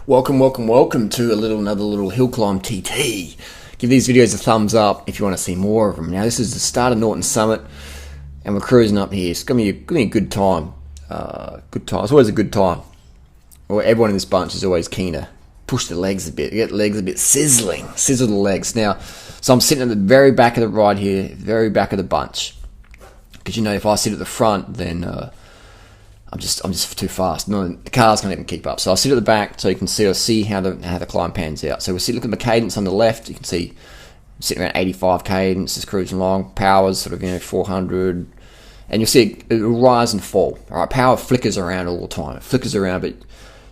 Welcome to another little hill climb TT. Give these videos a thumbs up if you want to see more of them. Now this is the start of Norton Summit, and we're cruising up here. It's gonna be a good time. It's always a good time. Well, everyone in this bunch is always keen to push the legs a bit, get the legs a bit sizzle the legs. Now, so I'm sitting at the very back of the ride here, very back of the bunch, because if I sit at the front, then I'm just too fast. No, the cars can't even keep up. So I'll sit at the back so you can see how the climb pans out. So we'll look at the cadence on the left. You can see I'm sitting around 85 cadence, just cruising along. Power's sort of 400, and you'll see it will rise and fall. All right, power flickers around all the time. It flickers around, but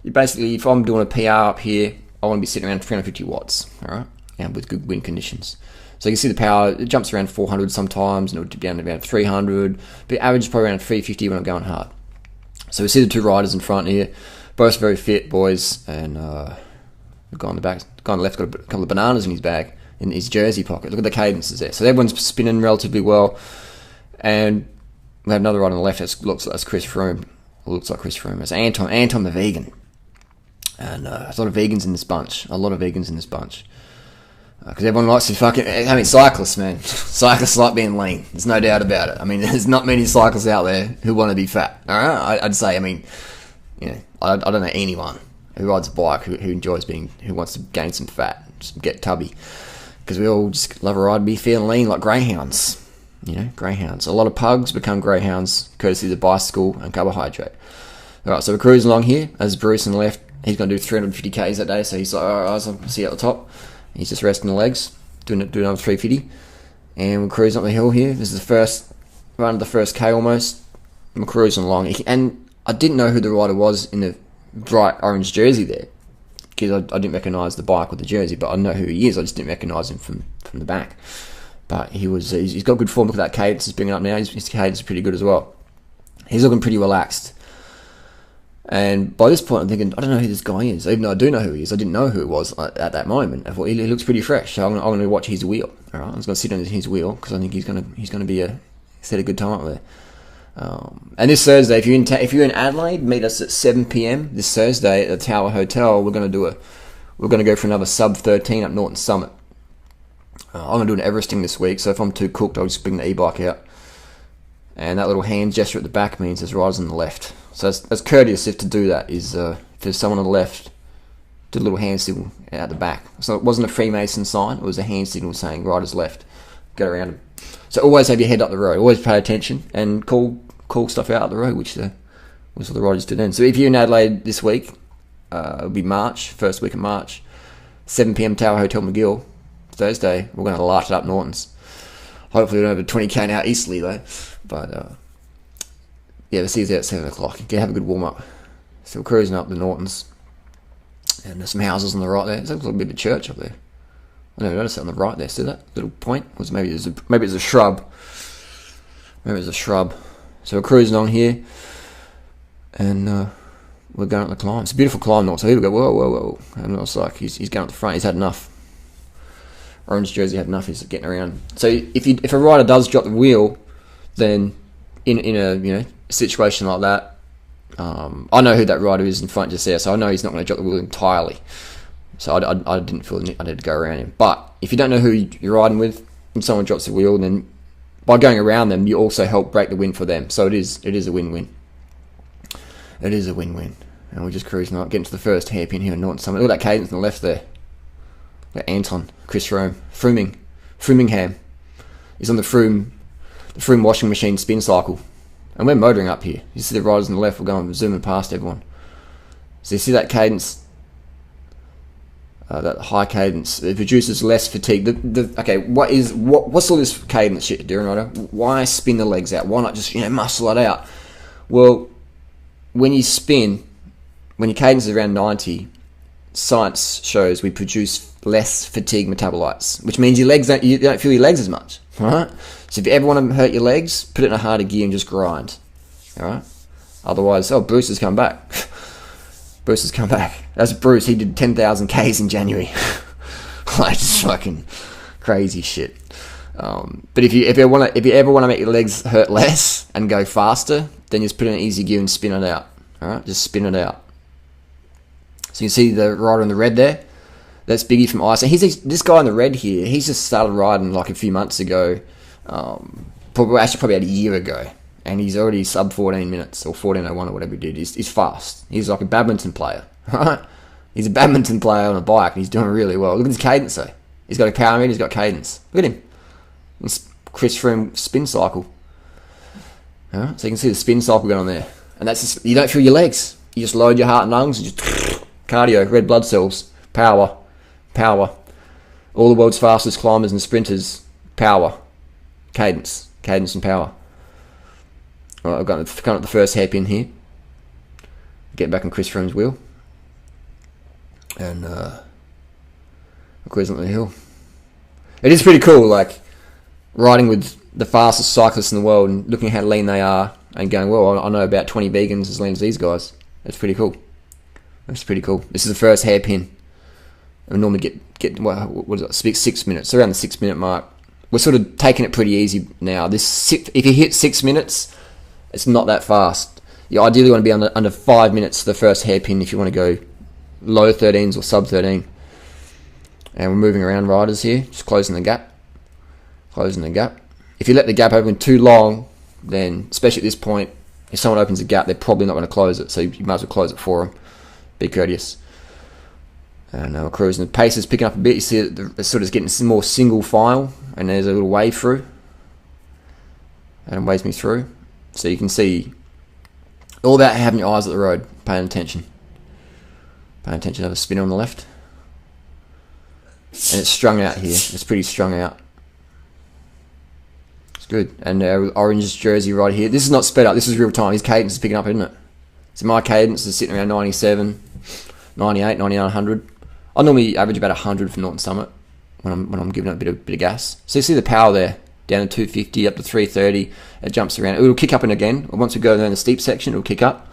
you basically, if I'm doing a PR up here, I want to be sitting around 350 watts. All right, and with good wind conditions. So you can see the power, it jumps around 400 sometimes, and it'll dip down to about 300. But average is probably around 350 when I'm going hard. So we see the two riders in front here, both very fit boys, and the guy on the left got a couple of bananas in his bag, in his jersey pocket. Look at the cadences there. So everyone's spinning relatively well, and we have another rider on the left that looks like Chris Froome. Looks like Chris Froome. It's Anton the vegan, and there's a lot of vegans in this bunch. Because everyone likes to cyclists, man. Cyclists like being lean. There's no doubt about it. I mean, there's not many cyclists out there who want to be fat. All right, I'd say. I don't know anyone who rides a bike who wants to gain some fat, just get tubby. Because we all just love a ride, be feeling lean like greyhounds. Greyhounds. A lot of pugs become greyhounds courtesy of the bicycle and carbohydrate. All right, so we're cruising along here. As Bruce on the left, he's going to do 350 k's that day. So he's like, all right, I'll see you at the top. He's just resting the legs, doing another 350, and we're cruising up the hill here. This is the first run of the first K almost. We're cruising along, and I didn't know who the rider was in the bright orange jersey there, because I didn't recognise the bike with the jersey, but I know who he is. I just didn't recognise him from the back. But he's got good form. Look at that cadence he's bringing up now. His cadence is pretty good as well. He's looking pretty relaxed. And by this point, I'm thinking, I don't know who this guy is. Even though I do know who he is, I didn't know who it was at that moment. I thought he looks pretty fresh, so I'm going to watch his wheel. All right, I'm just going to sit on his wheel because I think he's going to be set a good time up there. And this Thursday, if you're in Adelaide, meet us at 7 p.m. this Thursday at the Tower Hotel. We're going to go for another sub 13 up Norton Summit. I'm going to do an Everesting this week, so if I'm too cooked, I'll just bring the e-bike out. And that little hand gesture at the back means there's riders on the left. So that's courteous if to do that is if there's someone on the left, do a little hand signal out the back. So it wasn't a Freemason sign, it was a hand signal saying riders left, get around them. So always have your head up the road, always pay attention and call stuff out the road, which what the riders do then. So if you're in Adelaide this week, it'll be March, first week of March, 7 p.m. Tower Hotel McGill, Thursday, we're going to light it up Nortons. Hopefully we don't have a 20k now eastly though, but yeah, we'll see you there at 7 o'clock. You can have a good warm-up. So we're cruising up the Nortons. And there's some houses on the right there. There's a little bit of a church up there. I never noticed it on the right there. See that little point? Maybe it's a shrub. Maybe it's a shrub. So we're cruising on here. And we're going up the climb. It's a beautiful climb, Norton. So here we go, whoa. And I was like, he's going up the front. He's had enough. Orange jersey had enough. He's getting around. So if a rider does drop the wheel, then in a situation like that, I know who that rider is in front just there, so I know he's not going to drop the wheel entirely. So I didn't feel I needed to go around him. But if you don't know who you're riding with, and someone drops the wheel, then by going around them, you also help break the wind for them. So it is a win-win. It is a win-win. And we're just cruising up, getting to the first hairpin here in Norton Summit. Look at that cadence on the left there. Look at Anton, Chris Froome, Frumingham. He's on the Froome washing machine spin cycle. And we're motoring up here. You see the riders on the left, we're going zooming past everyone. So you see that cadence, that high cadence, it produces less fatigue. What's all this cadence shit, Darren Rider? Why spin the legs out? Why not just muscle it out? Well, when you spin, when your cadence is around 90, science shows we produce less fatigue metabolites, which means you don't feel your legs as much. Alright? So if you ever want to hurt your legs, put it in a harder gear and just grind. Alright? Otherwise, Bruce has come back. That's Bruce. He did 10,000 Ks in January. Like, just fucking crazy shit. But if you ever want to make your legs hurt less and go faster, then just put it in an easy gear and spin it out. Alright? Just spin it out. So you can see the rider in the red there. That's Biggie from Iceland. This guy in the red here, he's just started riding like a few months ago. Probably about a year ago. And he's already sub 14 minutes or 14:01 or whatever he did. He's fast. He's like a badminton player, right? He's a badminton player on a bike and he's doing really well. Look at his cadence though. He's got a power meter, he's got cadence. Look at him. It's Chris Froome spin cycle. Right? So you can see the spin cycle going on there. And that's just, you don't feel your legs. You just load your heart and lungs and just cardio, red blood cells, power. All the world's fastest climbers and sprinters, power, cadence and power. All right, I've got the first hairpin here. Get back on Chris Froome's wheel. And I'm cruising up the hill. It is pretty cool, like, riding with the fastest cyclists in the world and looking at how lean they are and going, well, I know about 20 vegans as lean as these guys. That's pretty cool. That's pretty cool. This is the first hairpin. We normally get what is it, 6 minutes, around the 6 minute mark. We're sort of taking it pretty easy now. If you hit 6 minutes, it's not that fast. You ideally want to be under 5 minutes the first hairpin if you want to go low 13s or sub 13. And we're moving around riders here, just closing the gap. If you let the gap open too long, then, especially at this point, if someone opens a gap, they're probably not going to close it, so you might as well close it for them. Be courteous. And we're cruising. The pace is picking up a bit. You see it's sort of getting some more single file, and there's a little wave through. And it waves me through. So you can see all about having your eyes at the road, paying attention. Paying attention to the spinner on the left. And it's strung out here. It's pretty strung out. It's good. And orange jersey right here. This is not sped up. This is real time. His cadence is picking up, isn't it? So my cadence is sitting around 97, 98, 99, 100. I normally average about 100 for Norton Summit when I'm giving it a bit of gas. So you see the power there, down to 250, up to 330. It jumps around. It'll kick up and again. Once we go down the steep section, it'll kick up.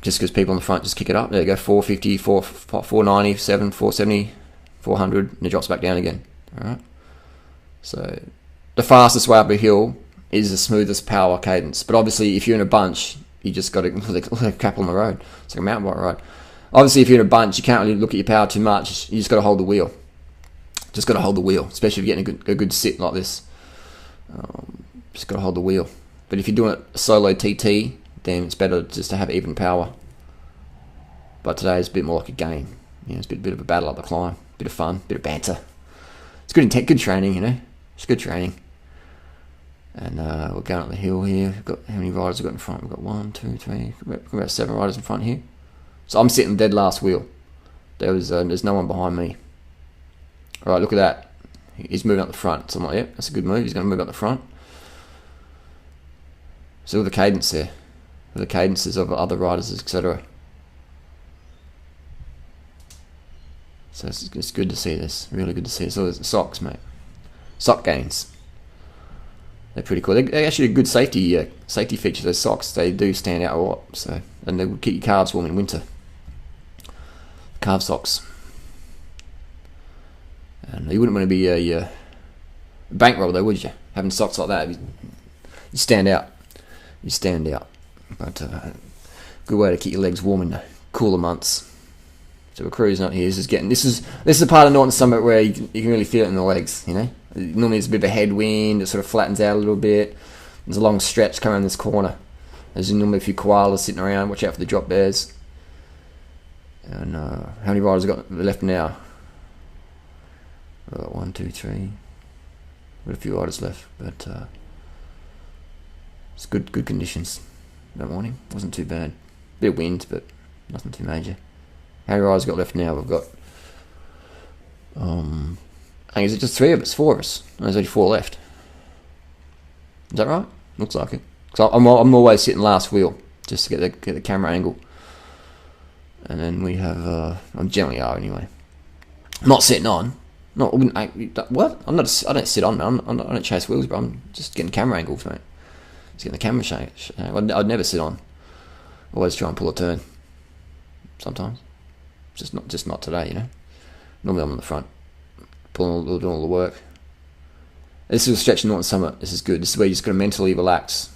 Just because people on the front just kick it up. There you go, 450, 490, 470, 400, and it drops back down again. All right. So the fastest way up a hill is the smoothest power cadence. But obviously, if you're in a bunch, you just got to look at crap on the road. It's like a mountain bike ride. Obviously, if you're in a bunch, you can't really look at your power too much. You just got to hold the wheel. Just got to hold the wheel, especially if you're getting a good sit like this. Just got to hold the wheel. But if you're doing it solo TT, then it's better just to have even power. But today is a bit more like a game. You know, it's a bit of a battle up the climb, bit of fun, bit of banter. It's good good training, you know. It's good training. And we're going up the hill here. We've got how many riders we've got in front? We've got 1, 2, 3, about 7 riders in front here. So I'm sitting dead last wheel. There's no one behind me. All right, look at that. He's moving up the front. So I'm like, yep, that's a good move. He's going to move up the front. So with the cadence there, with the cadences of other riders, etc. So it's good to see this. Really good to see. So there's socks, mate. Sock gains. They're pretty cool. They're actually a good safety feature. Those socks, they do stand out a lot. So, and they will keep your calves warm in winter. Calf socks. And you wouldn't want to be a bankroll though, would you? Having socks like that, you stand out. You stand out. But good way to keep your legs warm in the cooler months. So we're cruising up here. This is a part of Norton Summit where you can really feel it in the legs. You know, normally there's a bit of a headwind. It sort of flattens out a little bit. There's a long stretch coming around this corner. There's normally a few koalas sitting around. Watch out for the drop bears. And how many riders have got left now? We've got 1, 2, 3. We've got a few riders left, but it's good conditions that morning. Wasn't too bad. Bit of wind, but nothing too major. How many riders got left now? We've got I think is it just 3 of us, 4 of us? No, there's only 4 left. Is that right? Looks like it. So I'm always sitting last wheel just to get the camera angle. And then we have I generally are anyway. I'm not sitting on. What? I don't sit on, man. I don't chase wheels, bro. I'm just getting camera angles, mate. Just getting the camera shake. I'd never sit on. Always try and pull a turn. Sometimes. Just not today, you know. Normally I'm on the front, doing all the work. This is a stretch in Norton Summit. This is good. This is where you're just going to mentally relax.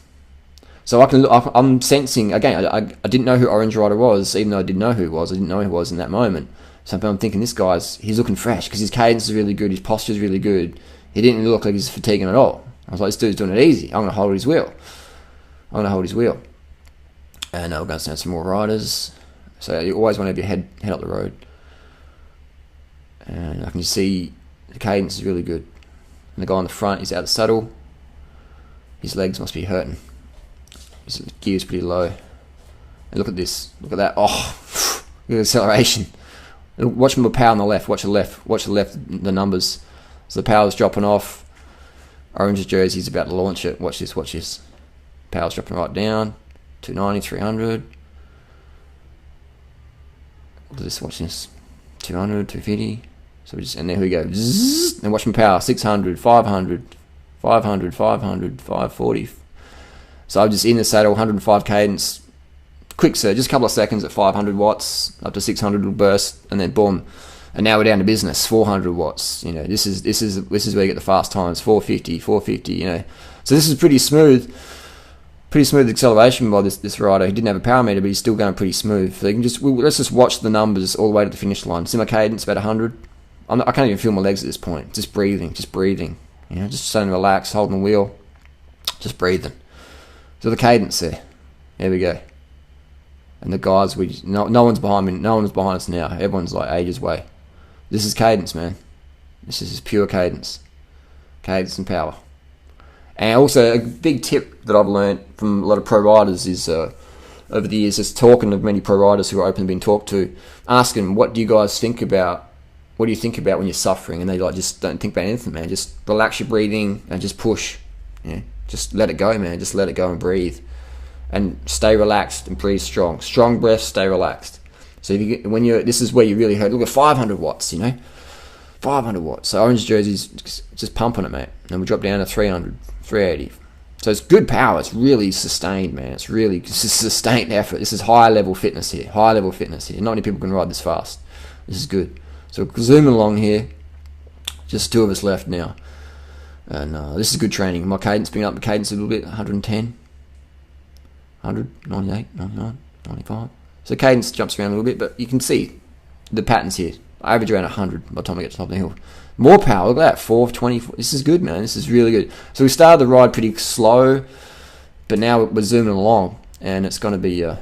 So I'm sensing, again, I didn't know who Orange Rider was, even though I did know who he was. I didn't know who he was in that moment. So I'm thinking, he's looking fresh, because his cadence is really good, his posture is really good. He didn't look like he's fatiguing at all. I was like, this dude's doing it easy. I'm going to hold his wheel. And we're going to stand some more riders. So you always want to have your head up the road. And I can just see the cadence is really good. And the guy on the front, he's out of the saddle. His legs must be hurting. His gear's pretty low. And look at this. Look at that. Oh, look at the acceleration. Watch the power on the left. Watch the left. The numbers. So the power's dropping off. Orange's jersey's about to launch it. Watch this. Power's dropping right down. 290, 300. Look at this. Watch this. 200, 250. So and there we go. Zzz, and watch my power. 600, 500, 500, 500, 540. So I'm just in the saddle, 105 cadence. Quick surge, just a couple of seconds at 500 watts, up to 600 will burst, and then boom. And now we're down to business, 400 watts. You know, this is where you get the fast times, 450. You know, so this is pretty smooth acceleration by this rider. He didn't have a power meter, but he's still going pretty smooth. So you can let's just watch the numbers all the way to the finish line. See my cadence about 100. I can't even feel my legs at this point. Just breathing. You know, just starting to relax, holding the wheel, just breathing. So the cadence there. There we go. And the guys, no one's behind me. No one's behind us now. Everyone's like ages away. This is cadence, man. This is pure cadence. Cadence and power. And also a big tip that I've learned from a lot of pro riders is over the years, just talking to many pro riders who are open to being talked to, asking, what do you guys think about? What do you think about when you're suffering? And they just don't think about anything, man. Just relax your breathing and just push. Yeah, just let it go, man. Just let it go and breathe. And stay relaxed and breathe strong. Strong breath, stay relaxed. So this is where you really hurt. Look at 500 watts, you know. 500 watts. So Orange jersey's just pumping it, mate. And we drop down to 300, 380. So it's good power. It's really sustained, man. It's sustained effort. This is high level fitness here. Not many people can ride this fast. This is good. So we're zooming along here. Just two of us left now. And this is good training. My cadence, bringing up the cadence a little bit. 110. 100, 98, 99, 95. So cadence jumps around a little bit, but you can see the patterns here. I average around 100 by the time I get to the top of the hill. More power, look at that, 420. This is good, man. This is really good. So we started the ride pretty slow, but now we're zooming along, and it's going to be, I'm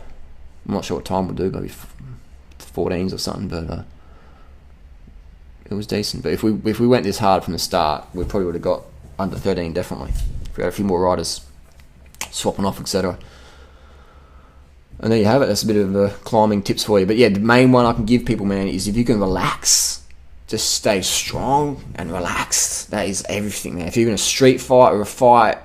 not sure what time we'll do, maybe 14s or something, but it was decent. But if we went this hard from the start, we probably would have got under 13, definitely. If we had a few more riders swapping off, etc. And there you have it. That's a bit of climbing tips for you. But yeah, the main one I can give people, man, is if you can relax, just stay strong and relaxed. That is everything, man. If you're in a street fight or a fight,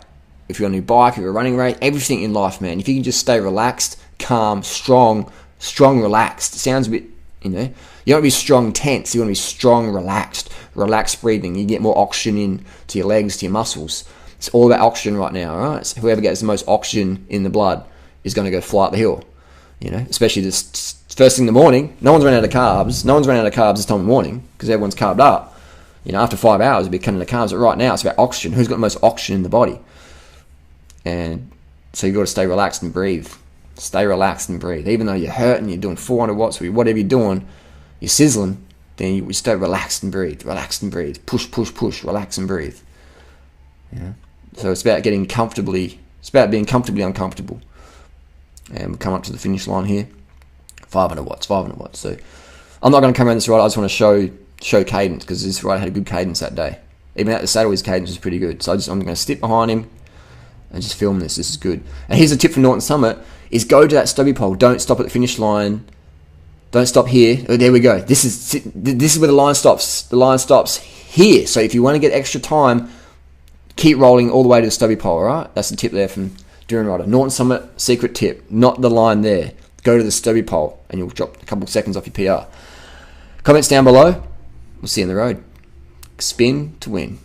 if you're on your bike, if you're a running race, everything in life, man. If you can just stay relaxed, calm, strong, relaxed. It sounds a bit, you know. You don't want to be strong, tense. You want to be strong, relaxed breathing. You get more oxygen in to your legs, to your muscles. It's all about oxygen right now, all right? So whoever gets the most oxygen in the blood is going to go fly up the hill, you know, especially this first thing in the morning. No one's run out of carbs. No one's run out of carbs this time of the morning because everyone's carved up. You know, after 5 hours, you'll be cutting the carbs. But right now, it's about oxygen. Who's got the most oxygen in the body? And so you've got to stay relaxed and breathe. Stay relaxed and breathe. Even though you're hurting, you're doing 400 watts, or whatever you're doing, you're sizzling, then you stay relaxed and breathe. Push, relax and breathe. Yeah. So it's about being comfortably uncomfortable. And we come up to the finish line here. 500 watts. So I'm not going to come around this ride. I just want to show cadence, because this ride had a good cadence that day. Even at the saddle, his cadence was pretty good. So I'm going to sit behind him and just film this. This is good. And here's a tip for Norton Summit, is go to that stubby pole. Don't stop at the finish line. Don't stop here. Oh, there we go. This is where the line stops. The line stops here. So if you want to get extra time, keep rolling all the way to the stubby pole, all right? That's the tip there from Duran Rider. Norton Summit, secret tip. Not the line there. Go to the stubby pole and you'll drop a couple of seconds off your PR. Comments down below. We'll see you on the road. Spin to win.